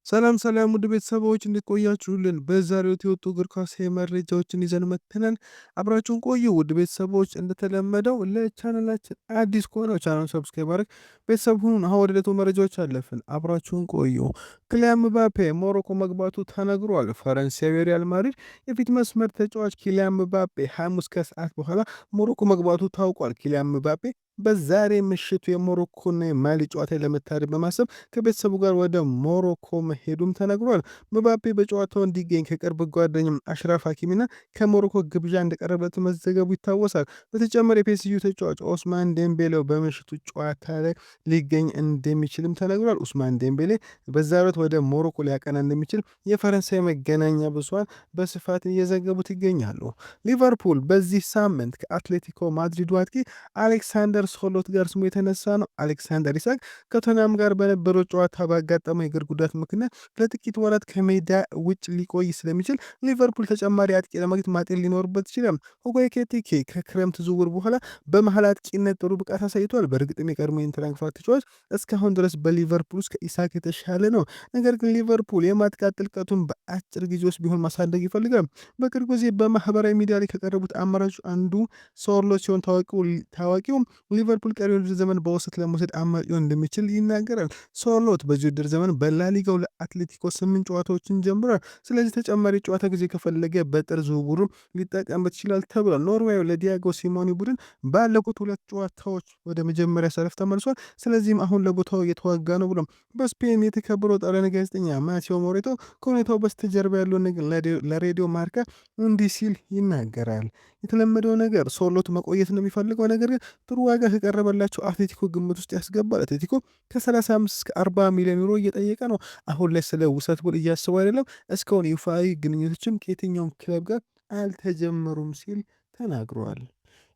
ሰላም ሰላም ውድ ቤተሰቦች እንዴት ቆያችሁልን? በዛሬው የወጡ እግር ኳስ መረጃዎችን ይዘን መጥተናል። አብራችሁን ቆዩ። ውድ ቤተሰቦች እንደተለመደው ለቻናላችን አዲስ ከሆነው ቻናል ሰብስክራይብ አድርግ ቤተሰብ ሁኑን። አሁን ወደ ዕለቱ መረጃዎች አለፍን። አብራችሁን ቆዩ። ኪሊያን ምባፔ ሞሮኮ መግባቱ ተነግሯል። ፈረንሳዊ ሪያል ማድሪድ የፊት መስመር ተጫዋች ኪሊያን ምባፔ ሐሙስ ከሰዓት በኋላ ሞሮኮ መግባቱ ታውቋል። ኪሊያን ምባፔ በዛሬ ምሽቱ የሞሮኮና የማሊ ጨዋታ ለመታደም በማሰብ ከቤተሰቡ ጋር ወደ ሞሮኮ መሄዱም ተነግሯል። ምባፔ በጨዋታው እንዲገኝ ከቅርብ ጓደኛም አሽራፍ ሀኪሚና ከሞሮኮ ግብዣ እንደቀረበለት መዘገቡ ይታወሳል። በተጨማሪ የፒኤስጂው ተጫዋች ኦስማን ዴምቤሌው በምሽቱ ጨዋታ ላይ ሊገኝ እንደሚችልም ተነግሯል። ኡስማን ዴምቤሌ በዛሬው ዕለት ወደ ሞሮኮ ሊያቀና እንደሚችል የፈረንሳይ መገናኛ ብዙሃን በስፋት እየዘገቡት ይገኛሉ። ሊቨርፑል በዚህ ሳምንት ከአትሌቲኮ ማድሪድ አጥቂ አሌክሳንደር ሶሎት ጋር ስሙ የተነሳ ነው። አሌክሳንደር ኢሳክ ከቶተንሃም ጋር በነበረው ጨዋታ ባጋጠመው የእግር ጉዳት ምክንያት ለጥቂት ወራት ከሜዳ ውጭ ሊቆይ ስለሚችል ሊቨርፑል ተጨማሪ አጥቂ ለማግኘት ማጤን ሊኖርበት ይችላል። ሁጎ ኤኪቲኬ ከክረምት ዝውውር በኋላ በመሀል አጥቂነት ጥሩ ብቃት አሳይቷል። በእርግጥም የቀድሞ የኢንተር ተጫዋች እስካሁን ድረስ በሊቨርፑል ውስጥ ከኢሳክ የተሻለ ነው። ነገር ግን ሊቨርፑል የማጥቃት ጥልቀቱን በአጭር ጊዜ ውስጥ ቢሆን ማሳደግ ይፈልጋል። በቅርብ ጊዜ በማህበራዊ ሚዲያ ላይ ከቀረቡት አማራጮች አንዱ ሶርሎ ሲሆን ታዋቂው ሊቨርፑል ቀሪ ውድድር ዘመን በውሰት ለመውሰድ አማራጭ ሊሆን እንደሚችል ይናገራል። ሶርሎት በዚህ ውድድር ዘመን በላሊጋው ለአትሌቲኮ 8 ጨዋታዎችን ጀምሯል። ስለዚህ ተጨማሪ ጨዋታ ጊዜ ከፈለገ በጥር ዝውውሩ ሊጠቀምበት ይችላል ተብሏል። ኖርዌዩ ለዲያጎ ሲሞኒ ቡድን ባለፉት 2 ጨዋታዎች ወደ መጀመሪያ ሰልፍ ተመልሷል። ስለዚህም አሁን ለቦታው እየተዋጋ ነው ብሎም በስፔን የተከበረው ጣሊያን ጋዜጠኛ ማቴዎ ሞሬቶ ከሁኔታው በስተጀርባ ያለውን ነገር ለሬዲዮ ማርካ እንዲህ ሲል ይናገራል። የተለመደው ነገር ሶርሎት መቆየት ነው የሚፈልገው፣ ነገር ግን ጥሩ ዋጋ ከቀረበላቸው አትሌቲኮ ግምት ውስጥ ያስገባል። አትሌቲኮ ከ35 እስከ 40 ሚሊዮን ዩሮ እየጠየቀ ነው። አሁን ላይ ስለ ውሰት ውል እያስቡ አይደለም። እስካሁን ይፋዊ ግንኙነቶችም ከየትኛውም ክለብ ጋር አልተጀመሩም ሲል ተናግረዋል።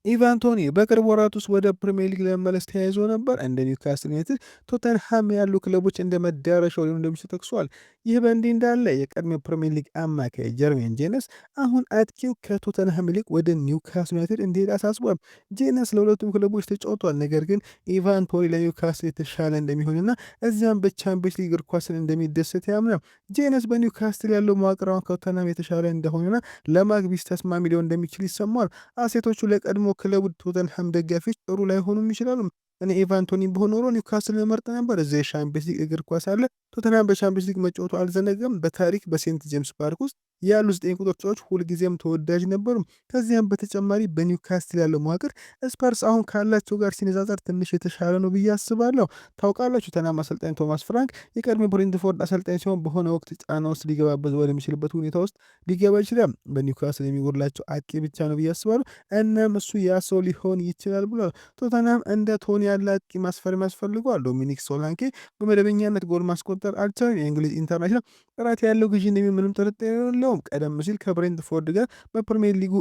ኢቫን ቶኒ በቅርብ ወራት ውስጥ ወደ ፕሪሚየር ሊግ ለመመለስ ተያይዞ ነበር። እንደ ኒውካስትል ዩናይትድ፣ ቶተንሃም ያሉ ክለቦች እንደ መዳረሻው ሊሆኑ እንደሚችሉ ጠቅሷል። ይህ በእንዲህ እንዳለ የቀድሞ ፕሪሚየር ሊግ አማካይ ጀርሜን ጄነስ አሁን አጥቂው ከቶተንሃም ይልቅ ወደ ኒውካስትል ዩናይትድ እንዲሄድ አሳስቧል። ጄነስ ለሁለቱም ክለቦች ተጫውቷል። ነገር ግን ኢቫን ቶኒ ለኒውካስትል የተሻለ እንደሚሆንና እዚያም በቻምፒየንስ ሊግ እግር ኳስን እንደሚደሰት ያምናል። ጄነስ በኒውካስትል ያለው መዋቅር ከቶተንሃም የተሻለ እንደሆነና ለማግቢስ ተስማሚ ሊሆን እንደሚችል ይሰማዋል። አሴቶቹ ለቀድሞ ክለቡ ቶተንሃም ደጋፊዎች ጥሩ ላይሆኑም ይችላሉ። እኔ ኤቫን ቶኒ በሆነ ኖሮ ኒውካስል መርጥ ነበር። እዚያ የሻምፒየንስ ሊግ እግር ኳስ አለ። ቶተንሃም በሻምፒየንስ ሊግ መጫወቱ አልዘነጋም። በታሪክ በሴንት ጄምስ ፓርክ ውስጥ ያሉ 9 ቁጥር ተጫዋቾች ሁልጊዜም ተወዳጅ ነበሩ። ከዚያም በተጨማሪ በኒውካስትል ያለው መዋቅር ስፐርስ አሁን ካላቸው ጋር ሲነጻጸር ትንሽ የተሻለ ነው ብዬ አስባለሁ። ታውቃላችሁ ቶተንሃም አሰልጣኝ ቶማስ ፍራንክ የቀድሞ ብሬንትፎርድ አሰልጣኝ ሲሆን በሆነ ወቅት ጫና ውስጥ ሊገባበት ወደሚችልበት ሁኔታ ውስጥ ሊገባ ይችላል። በኒውካስትል የሚጎድላቸው አጥቂ ብቻ ነው ብዬ አስባለሁ። እናም እሱ ያ ሰው ሊሆን ይችላል ብሏል። ቶተንሃም እንደ ቶኒ ያለ አጥቂ ማስፈረም ያስፈልገዋል። ዶሚኒክ ሶላንኬ በመደበኛነት ጎል ማስቆጠር አልቻለም። የእንግሊዝ ኢንተርናሽናል ጥራት ያለው ግዢ እንደሚሆን ጥርጥር የለውም። ቀደም ሲል ከብሬንትፎርድ ጋር በፕሪሚየር ሊጉ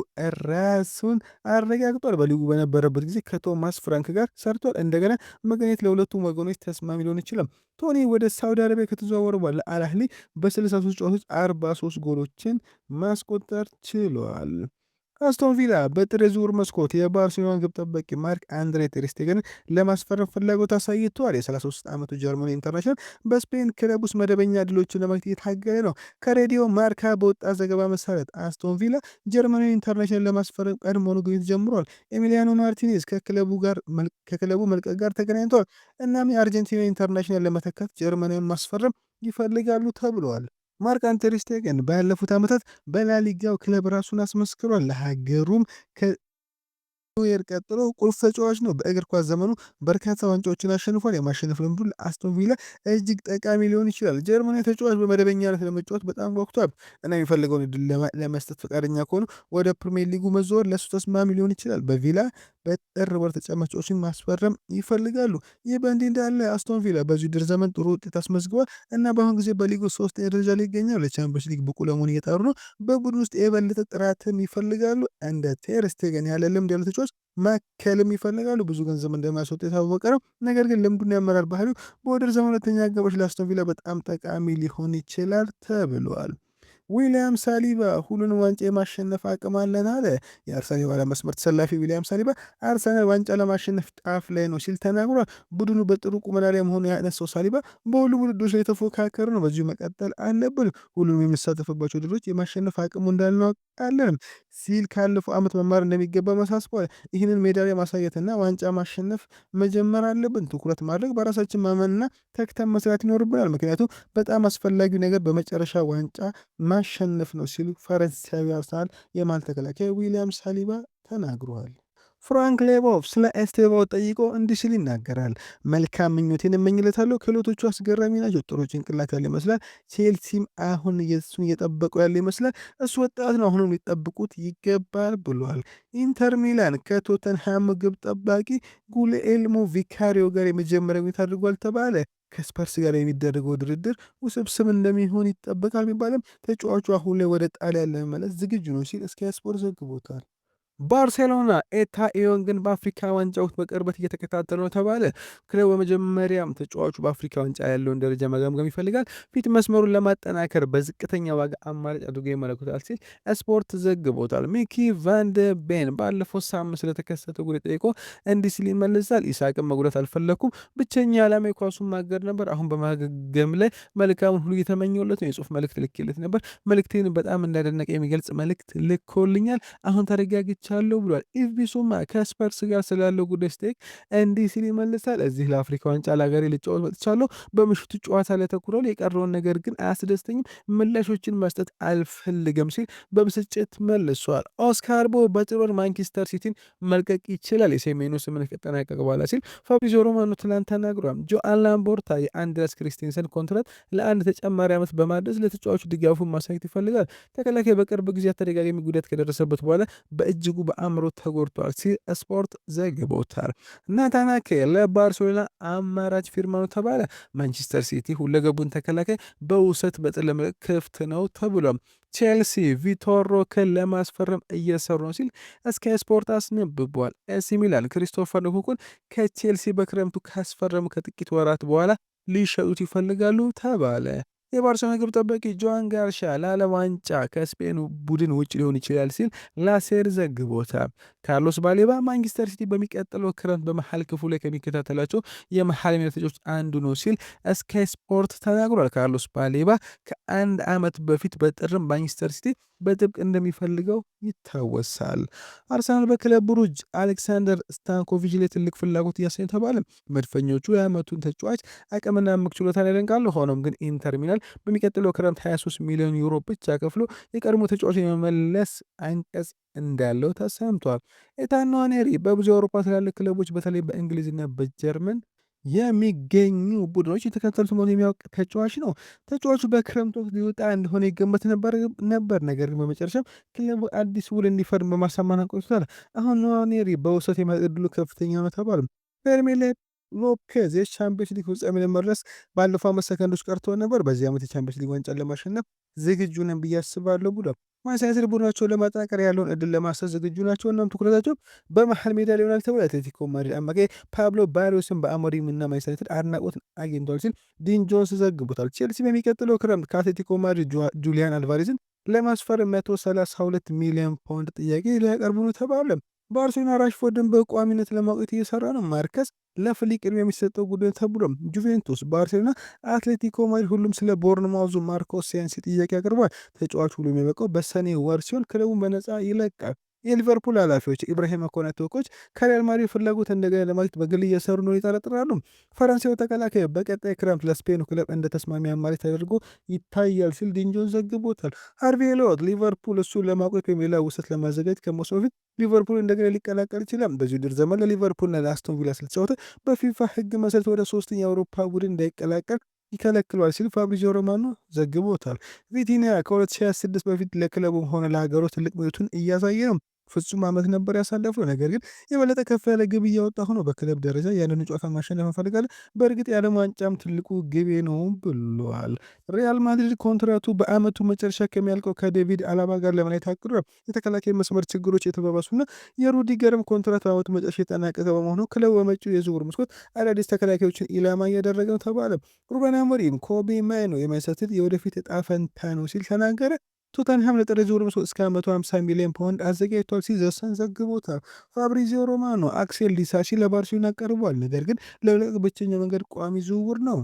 ራሱን አረጋግጧል። በሊጉ በነበረበት ጊዜ ከቶማስ ፍራንክ ጋር ሰርቷል። እንደገና መገኘት ለሁለቱም ወገኖች ተስማሚ ሊሆን ይችላል። ቶኒ ወደ ሳውዲ አረቢያ ከተዘዋወረ በኋላ አልአህሊ በ63 ጨዋታዎች 43 ጎሎችን ማስቆጠር ችሏል። አስቶን ቪላ በጥር የዝውውር መስኮት የባርሴሎናን ግብ ጠባቂ ማርክ አንድሬ ተር ስቴገንን ለማስፈረም ፍላጎት አሳይተዋል። የ33 ዓመቱ ጀርመን ኢንተርናሽናል በስፔን ክለብ ውስጥ መደበኛ ድሎችን ለማግኘት እየታገለ ነው። ከሬዲዮ ማርካ በወጣ ዘገባ መሰረት አስቶን ቪላ ጀርመናዊ ኢንተርናሽናል ለማስፈረም ቀድሞውኑ ግንኙነት ጀምሯል። ኤሚሊያኖ ማርቲኔዝ ከክለቡ መልቀቅ ጋር ተገናኝተዋል። እናም የአርጀንቲና ኢንተርናሽናል ለመተካት ጀርመናዊን ማስፈረም ይፈልጋሉ ተብለዋል። ማርክ አንተር ስቴገን ባለፉት ዓመታት በላሊጋው ክለብ ራሱን አስመስክሯል። ለሀገሩም ኖየር ቀጥሎ ቁልፍ ተጫዋች ነው። በእግር ኳስ ዘመኑ በርካታ ዋንጫዎችን አሸንፏል። የማሸነፍ ልምዱ ለአስቶን ቪላ እጅግ ጠቃሚ ሊሆን ይችላል። ጀርመናዊ ተጫዋች በመደበኛነት ለመጫወት በጣም ጓጉቷል እና የሚፈልገውን እድል ለመስጠት ፈቃደኛ ከሆኑ ወደ ፕሪሚየር ሊጉ መዘወር ለእሱ ተስማሚ ሊሆን ይችላል። በቪላ በጥር ወር ተጫማቾችን ማስፈረም ይፈልጋሉ። ይህ በእንዲህ እንዳለ አስቶን ቪላ በዚህ ውድድር ዘመን ጥሩ ውጤት አስመዝግቧል እና በአሁኑ ጊዜ በሊጉ 3ኛ ደረጃ ላይ ይገኛል። ለቻምፒየንስ ሊግ ብቁ ለመሆን እየጣሩ ነው። በቡድን ውስጥ የበለጠ ጥራትም ይፈልጋሉ። እንደ ቴር ስቴገን ያለ ልምድ ያሉ ተጫዋች ማከልም ይፈልጋሉ። ብዙ ገንዘብ እንደማያስወጡ የታወቀ ነው። ነገር ግን ልምዱን ያመራር ባህሪው በውድድር ዘመን ሁለተኛ አጋማሽ ለአስቶን ቪላ በጣም ጠቃሚ ሊሆን ይችላል ተብሏል። ዊሊያም ሳሊባ ሁሉንም ዋንጫ የማሸነፍ አቅም አለን አለ። የአርሰናል የኋላ መስመር ተሰላፊ ዊሊያም ሳሊባ አርሰናል ዋንጫ ለማሸነፍ ጣፍ ላይ ነው ሲል ተናግሯል። ቡድኑ በጥሩ ቁመና ላይ መሆኑ ያነሳው ሳሊባ በሁሉም ውድድሮች ላይ የተፎካከረ ነው፣ በዚሁ መቀጠል አለብን፣ ሁሉንም የምንሳተፍባቸው ውድድሮች የማሸነፍ አቅሙ እንዳልናውቃለን ሲል ካለፈው ዓመት መማር እንደሚገባ መሳስቧል። ይህንን ሜዳ ላይ ማሳየትና ዋንጫ ማሸነፍ መጀመር አለብን። ትኩረት ማድረግ፣ በራሳችን ማመንና ተግተን መስራት ይኖርብናል። ምክንያቱም በጣም አስፈላጊው ነገር በመጨረሻ ዋንጫ ማሸነፍ ነው ሲሉ ፈረንሳዊ አርሰናል የመሃል ተከላካይ ዊሊያም ሳሊባ ተናግሯል። ፍራንክ ሌቦቭ ስለ ኤስቴቫኦ ጠይቆ እንዲህ ሲል ይናገራል። መልካም ምኞቴን እመኝለታለሁ። ክህሎቶቹ አስገራሚ ናቸው። ጥሩ ጭንቅላት ያለ ይመስላል። ቼልሲም አሁን እሱን እየጠበቁ ያለ ይመስላል። እሱ ወጣት ነው፣ አሁንም ሊጠብቁት ይገባል ብሏል። ኢንተር ሚላን ከቶተንሃም ግብ ጠባቂ ጉሌኤልሞ ቪካሪዮ ጋር የመጀመሪያ ግንኙነት አድርጓል ተባለ። ከስፐርስ ጋር የሚደረገው ድርድር ውስብስብ እንደሚሆን ይጠበቃል ቢባልም ተጫዋቹ አሁን ላይ ወደ ጣሊያን ለመመለስ ዝግጁ ነው ሲል ስካይ ስፖርት ዘግቦታል። ባርሴሎና ኤታኤዮንግን በአፍሪካ ዋንጫ ወቅት በቅርበት እየተከታተለ ነው ተባለ። ክለቡ በመጀመሪያም ተጫዋቹ በአፍሪካ ዋንጫ ያለውን ደረጃ መገምገም ይፈልጋል፣ ፊት መስመሩን ለማጠናከር በዝቅተኛ ዋጋ አማራጭ አድርጎ ይመለከታል ሲል ስፖርት ዘግቦታል። ሚኪ ቫንደ ቤን ባለፈው ሳምንት ስለተከሰተ ጉዳይ ጠይቆ እንዲህ ሲል ይመልሳል። ኢሳቅን መጉዳት አልፈለኩም፣ ብቸኛ ዓላማ የኳሱን ማገድ ነበር። አሁን በማገገም ላይ መልካሙን ሁሉ እየተመኘለት ነው። የጽሁፍ መልእክት ልኬለት ነበር። መልእክቴን በጣም እንዳደነቀ የሚገልጽ መልእክት ልኮልኛል። አሁን ተረጋግቼ ቻለው ብሏል። ኢቪሱማ ከስፐርስ ጋር ስላለው ጉዳይ ስቴክ እንዲህ ሲል ይመልሳል። እዚህ ለአፍሪካ ዋንጫ ለሀገሬ ልጫወት መጥቻለሁ። በምሽቱ ጨዋታ ላይ ተኩሯል። የቀረውን ነገር ግን አያስደስተኝም፣ ምላሾችን መስጠት አልፈልግም ሲል በብስጭት መልሷል። ኦስካር ቦ በጥር ወር ማንቸስተር ሲቲን መልቀቅ ይችላል የሰሜኑ ስምምነት ከተጠናቀቀ በኋላ ሲል ፋብሪዚዮ ሮማኖ ትናንት ተናግሯል። ጆአን ላምፖርታ የአንድሪያስ ክሪስቴንሰን ኮንትራት ለአንድ ተጨማሪ ዓመት በማድረስ ለተጫዋቹ ድጋፉን ማሳየት ይፈልጋል። ተከላካይ በቅርብ ጊዜያት ተደጋጋሚ ጉዳት ከደረሰበት በኋላ በእጅጉ በአእምሮ ተጎድቷል ሲል ስፖርት ዘግቦታል። ናታን አኬ ለባርሴሎና አማራጭ ፊርማ ነው ተባለ። ማንቸስተር ሲቲ ሁለገቡን ተከላካይ በውሰት በጥር ለመልቀቅ ክፍት ነው ተብሏል። ቼልሲ ቪቶር ሮክን ለማስፈረም እየሰሩ ነው ሲል ስካይ ስፖርት አስነብቧል። ኤሲ ሚላን ክሪስቶፈር ንኩኩን ከቼልሲ በክረምቱ ካስፈረሙ ከጥቂት ወራት በኋላ ሊሸጡት ይፈልጋሉ ተባለ። የባርሴሎና ግብ ጠባቂ ጆዋን ጋርሻ ለዓለም ዋንጫ ከስፔኑ ቡድን ውጭ ሊሆን ይችላል ሲል ላሴር ዘግቦታል። ካርሎስ ባሌባ ማንቸስተር ሲቲ በሚቀጥለው ክረምት በመሀል ክፍሉ ላይ ከሚከታተላቸው የመሀል ሜዳ ተጫዋቾች አንዱ ነው ሲል ስካይ ስፖርት ተናግሯል። ካርሎስ ባሌባ ከአንድ ዓመት በፊት በጥርም ማንቸስተር ሲቲ በጥብቅ እንደሚፈልገው ይታወሳል። አርሰናል በክለብ ብሩጅ አሌክሳንደር ስታንኮቪች ላይ ትልቅ ፍላጎት እያሳዩ ተባለ። መድፈኞቹ የዓመቱን ተጫዋች አቅምና ምክ ችሎታን ያደንቃሉ። ሆኖም ግን ኢንተር ሚላን በሚቀጥለው ክረምት 23 ሚሊዮን ዩሮ ብቻ ከፍሎ የቀድሞ ተጫዋች የመመለስ አንቀጽ እንዳለው ተሰምቷል። ኤታን ንዋኔሪ በብዙ የአውሮፓ ትላልቅ ክለቦች በተለይ በእንግሊዝና በጀርመን የሚገኙ ቡድኖች የተከተሉት መሆኑን የሚያውቅ ተጫዋች ነው። ተጫዋቹ በክረምት ወቅት ሊወጣ እንደሆነ ይገመት ነበር። ነገር ግን በመጨረሻም ክለቡ አዲስ ውል እንዲፈርም በማሳመን ቆይቷል። አሁን ንዋኔሪ በውሰት የማድረግ ዕድሉ ከፍተኛ ነው ተባለ። ፌርሚን ሎፔዝ የቻምፒዮንስ ሊግ ፍጻሜ ለመድረስ ባለፈው ዓመት ሰከንዶች ቀርቶ ነበር። በዚህ ዓመት የቻምፒዮንስ ሊግ ዋንጫን ለማሸነፍ ዝግጁ ነን ብዬ አስባለሁ ብሏል። ማንቸስተር ዩናይትድ ቡድናቸውን ለማጠናከር ያለውን እድል ለማሰብ ዝግጁ ናቸው። እናም ትኩረታቸው በመሀል ሜዳ ሊሆናል ተብሎ አትሌቲኮ ማድሪድ አማካይ ፓብሎ ባሪዮስን በአሞሪም እና ማንቸስተር ዩናይትድ አድናቆትን አግኝቷል ሲል ዲን ጆንስ ዘግቦታል። ቼልሲ በሚቀጥለው ክረምት ከአትሌቲኮ ማድሪድ ጁሊያን አልቫሬዝን ለማስፈር 132 ሚሊዮን ፓውንድ ጥያቄ ሊያቀርቡ ነው ተባለ። ባርሴሎና ራሽፎርድን በቋሚነት ለማቆየት እየሰራ ነው። ማርከስ ለፍሊቅ ቅድሚያ የሚሰጠው ጉዳይ ተብሎም ጁቬንቱስ፣ ባርሴሎና፣ አትሌቲኮ ማድሪድ ሁሉም ስለ ቦርንማውዙ ማርኮ ሴንሲ ጥያቄ አቅርቧል። ተጫዋቹ ሁሉ የሚበቃው በሰኔ ወር ሲሆን ክለቡን በነፃ ይለቃል። የሊቨርፑል ኃላፊዎች ኢብራሂማ ኮናቴ ተወካዮች ከሪያል ማድሪድ ፍላጎት እንደገና ለማግኘት በግል እየሰሩ ነው ይጠረጥራሉ። ፈረንሳዊ ተከላካይ በቀጣይ ክረምት ለስፔኑ ክለብ እንደ ተስማሚ አማራጭ ተደርጎ ይታያል ሲል ዲንጆን ዘግቦታል። ሃርቪ ኤሊዮት ሊቨርፑል እሱን ለማቆየት ወይም ሌላ ውሰት ለማዘጋጀት ከመወሰኑ በፊት ሊቨርፑል እንደገና ሊቀላቀል ይችላል። በዚህ ውድድር ዘመን ለሊቨርፑልና ለአስቶን ቪላ ስለተጫወተ በፊፋ ሕግ መሰረት ወደ ሶስተኛ የአውሮፓ ቡድን እንዳይቀላቀል ይከለክሏል ሲል ፋብሪዚዮ ሮማኖ ዘግቦታል። ቪቲኒያ ከ2026 በፊት ለክለቡም ሆነ ለሀገሩ ትልቅ ምኞቱን እያሳየ ነው። ፍጹም ዓመት ነበር ያሳለፈው። ነገር ግን የበለጠ ከፍ ያለ ግብ እያወጣ ሆኖ በክለብ ደረጃ ያንን ጨዋታ ማሸነፍ እንፈልጋለን፣ በእርግጥ የዓለም ዋንጫም ትልቁ ግቤ ነው ብሏል። ሪያል ማድሪድ ኮንትራቱ በዓመቱ መጨረሻ ከሚያልቀው ከዴቪድ አላባ ጋር ለማለት ታቅዷል። የተከላካይ መስመር ችግሮች የተባባሱና የሩዲገርም ኮንትራት በዓመቱ መጨረሻ የጠናቀቀ በመሆኑ ክለቡ በመጪው የዝውውር መስኮት አዳዲስ ተከላካዮችን ኢላማ እያደረገ ነው ተባለ። ሩበን አሞሪም ኮቢ ማይኖ የማንቸስተር ዩናይትድ የወደፊት ዕጣ ፈንታ ነው ሲል ተናገረ። ቶተንሃም ለጥር ዝውውር እስከ 150 ሚሊዮን ፓውንድ አዘጋጅቷል ሲል ዘ ሰን ዘግቦታል። ፋብሪዚዮ ሮማኖ አክሴል ዲሳሲ ለባርሴሎና ቀርቧል፣ ነገር ግን ለመልቀቅ ብቸኛው መንገድ ቋሚ ዝውውር ነው።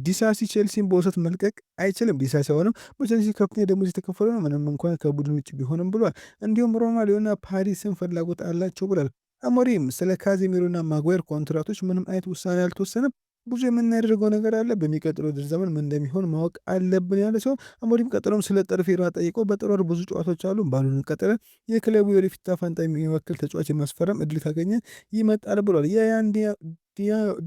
ዲሳሲ ቼልሲን በውሰት መልቀቅ አይችልም። ዲሳሲ አሁንም በቼልሲ ከፍተኛ ደሞዝ የተከፈለ ነው፣ ምንም እንኳን ከቡድን ውጭ ቢሆንም ብሏል። እንዲሁም ሮማሊዮና ፓሪስን ፍላጎት አላቸው ብሏል። አሞሪም ስለ ካዜሚሮና ማጓየር ኮንትራቶች ምንም አይነት ውሳኔ አልተወሰነም። ብዙ የምናደርገው ነገር አለ። በሚቀጥለው ውድድር ዘመን ምን እንደሚሆን ማወቅ አለብን ያለ ሲሆን አሞሪም ቀጥሎም ስለ ጥር ፊርማ ጠይቆ በጥር ወር ብዙ ጨዋታዎች አሉ ባሉን ቀጥለን የክለቡ የወደፊት ዕጣ ፈንታ የሚወክል ተጫዋች የማስፈረም እድል ካገኘ ይመጣል ብሏል።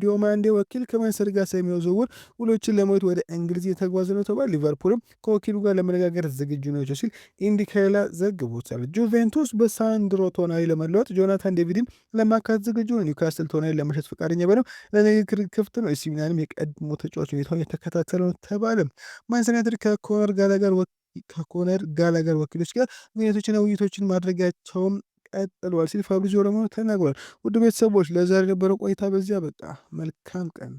ዲዮማንዴ ወኪል ከማንቸስተር ጋር ሰሚው ዝውውር ውሎችን ለማየት ወደ እንግሊዝ የተጓዘ ነው ተባል። ሊቨርፑልም ከወኪሉ ጋር ለመነጋገር ዝግጁ ናቸው ሲል ኢንዲካይላ ዘግቦታል። ጁቬንቱስ በሳንድሮ ቶናሊ ለመለወጥ ጆናታን ዴቪድን ለማካት ዝግጁ ነው። ኒውካስትል ቶናሊ ለመሸጥ ፈቃደኛ በለው ለንግግር ክፍት ነው። ኤሲ ሚላንም የቀድሞ ተጫዋች ሁኔታውን የተከታተለ ነው ተባለ። ማንቸስተር ዩናይትድ ከኮነር ጋላገር ወኪሎች ጋር ግንኙነቶችና ውይይቶችን ማድረጋቸውም ቀጥሏል ሲል ፋብሪዚዮ ሮማኖ ተናግሯል። ውድ ቤተሰቦች ለዛሬ የነበረው ቆይታ በዚያ በቃ። መልካም ቀን